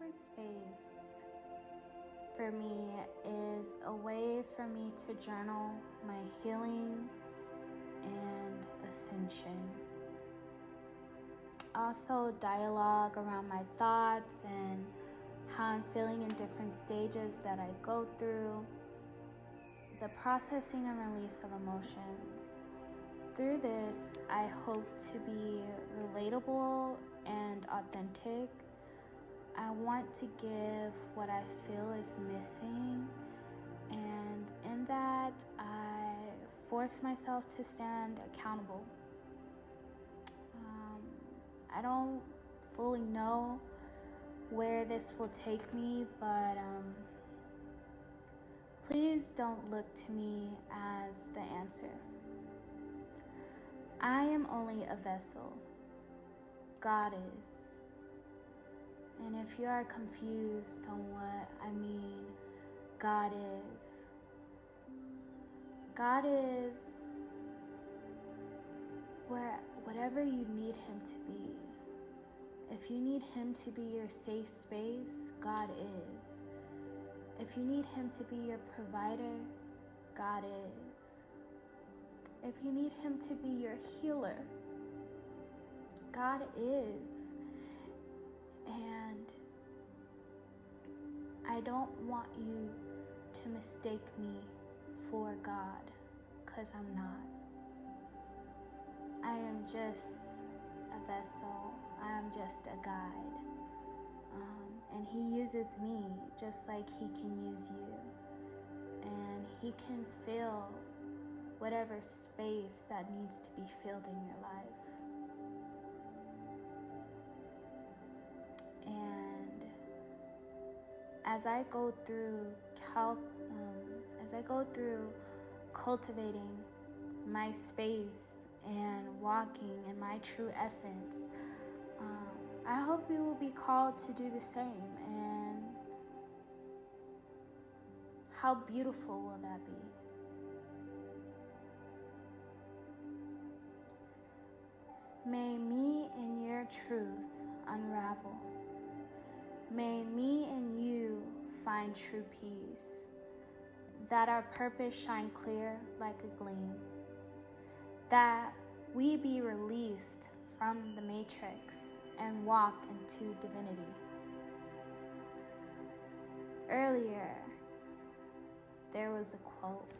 sacred space for me is a way for me to journal my healing and ascension. Also, dialogue around my thoughts and how I'm feeling in different stages that I go through, the processing and release of emotions. Through this, I hope to be relatable and authentic. I want to give what I feel is missing, and in that, I force myself to stand accountable. I don't fully know where this will take me, but please don't look to me as the answer. I am only a vessel. God is. And if you are confused on what I mean, God is whatever you need Him to be. If you need Him to be your safe space, God is. If you need Him to be your provider, God is. If you need Him to be your healer, God is. And I don't want you to mistake me for God, because I'm not. I am just a vessel. I am just a guide. And He uses me just like He can use you. And He can fill whatever space that needs to be filled in your life. And as I go through cultivating my space and walking in my true essence, I hope you will be called to do the same. And how beautiful will that be? May me and your truth unravel. May me and you find true peace. That our purpose shine clear like a gleam. That we be released from the matrix and walk into divinity. Earlier, there was a quote,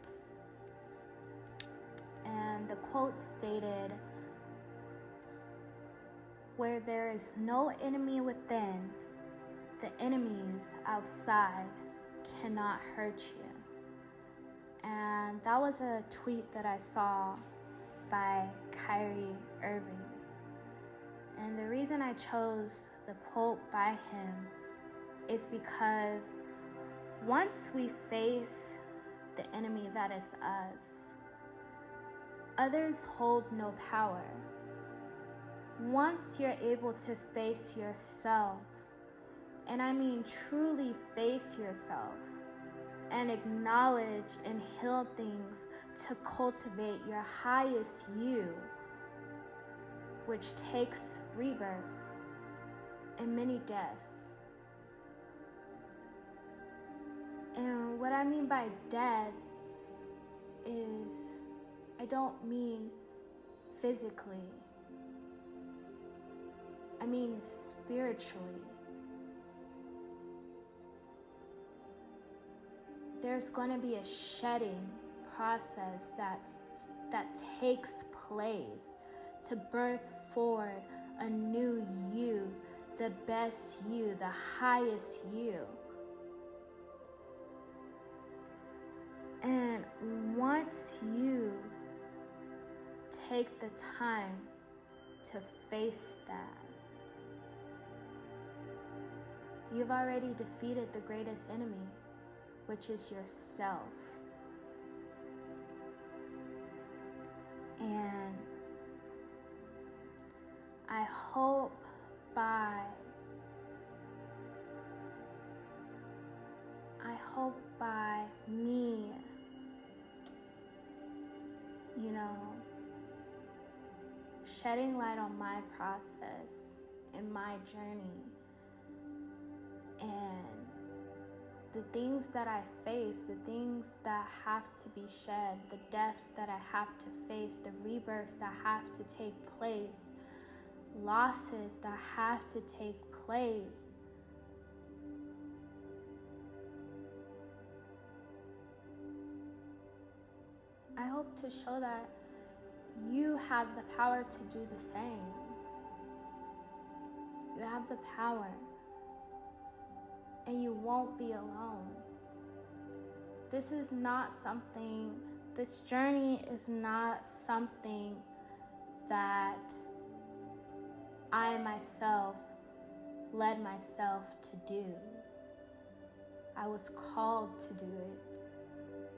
and the quote stated, "Where there is no enemy within, the enemies outside cannot hurt you." And that was a tweet that I saw by Kyrie Irving. And the reason I chose the quote by him is because once we face the enemy that is us, others hold no power. Once you're able to face yourself, and I mean truly face yourself, and acknowledge and heal things to cultivate your highest you, which takes rebirth and many deaths. And what I mean by death is, I don't mean physically, I mean spiritually. There's going to be a shedding process that takes place to birth forward a new you, the best you, the highest you. And once you take the time to face that, you've already defeated the greatest enemy, which is yourself. And I hope by me, shedding light on my process and my journey, And the things that I face, the things that have to be shed, the deaths that I have to face, the rebirths that have to take place, losses that have to take place, I hope to show that you have the power to do the same. You have the power, and you won't be alone. This journey is not something that I myself led myself to do. I was called to do it.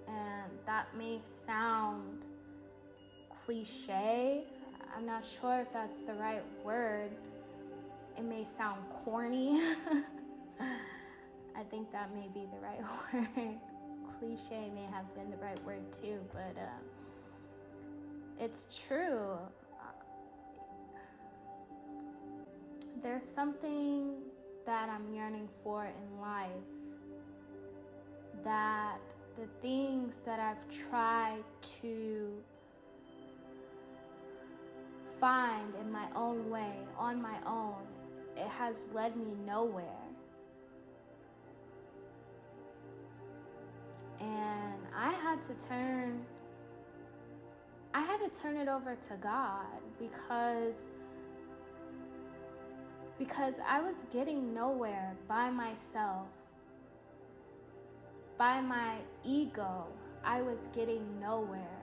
And that may sound cliche. I'm not sure if that's the right word. It may sound corny. I think that may be the right word. Cliche may have been the right word too, but it's true. There's something that I'm yearning for in life, that the things that I've tried to find in my own way, on my own, it has led me nowhere. And I had to turn it over to God because I was getting nowhere by myself. By my ego, I was getting nowhere.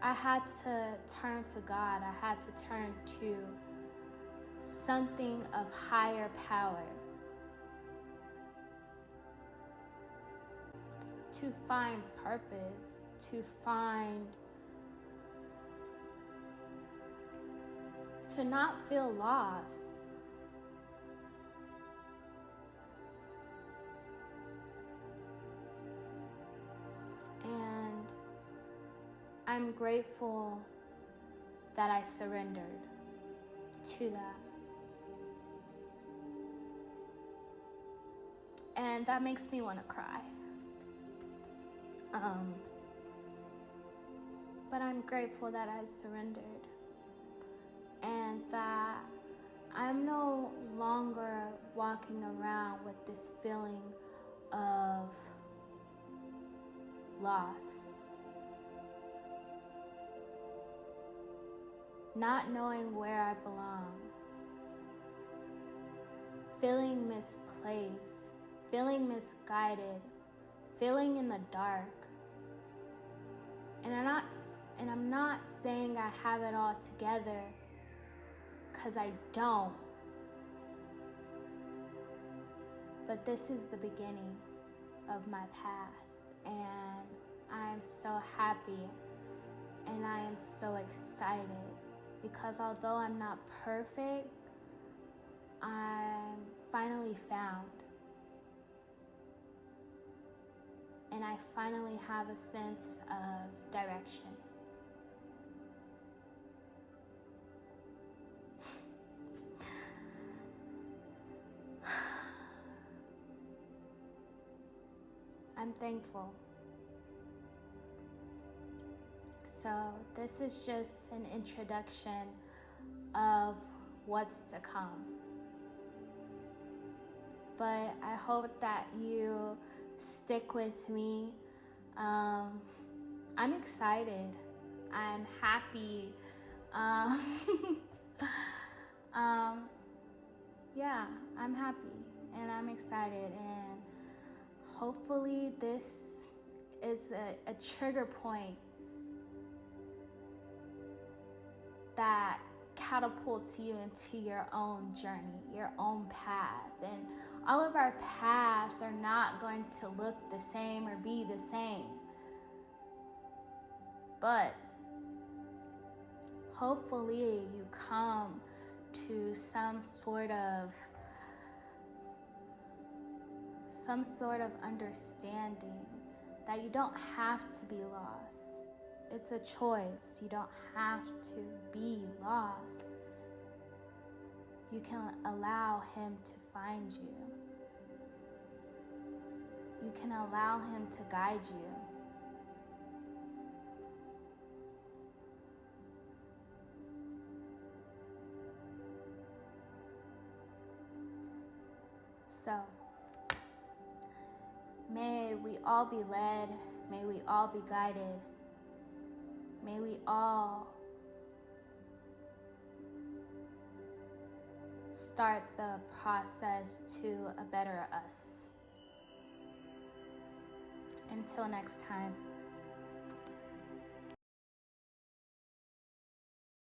I had to turn to God. I had to turn to something of higher power to find purpose, to not feel lost. And I'm grateful that I surrendered to that. And that makes me want to cry. But I'm grateful that I surrendered and that I'm no longer walking around with this feeling of loss, not knowing where I belong, feeling misplaced, feeling misguided, feeling in the dark. And I'm not saying I have it all together, because I don't. But this is the beginning of my path, and I am so happy and I am so excited, because although I'm not perfect, I'm finally found. And I finally have a sense of direction. I'm thankful. So this is just an introduction of what's to come. But I hope that you stick with me. I'm excited. I'm happy. Yeah, I'm happy and I'm excited, and hopefully this is a trigger point that catapults you into your own journey, your own path. And all of our paths are not going to look the same or be the same. But hopefully you come to some sort of understanding that you don't have to be lost. It's a choice. You don't have to be lost. You can allow him to find you. You can allow Him to guide you. So, may we all be led, may we all be guided, may we all start the process to a better us. Until next time.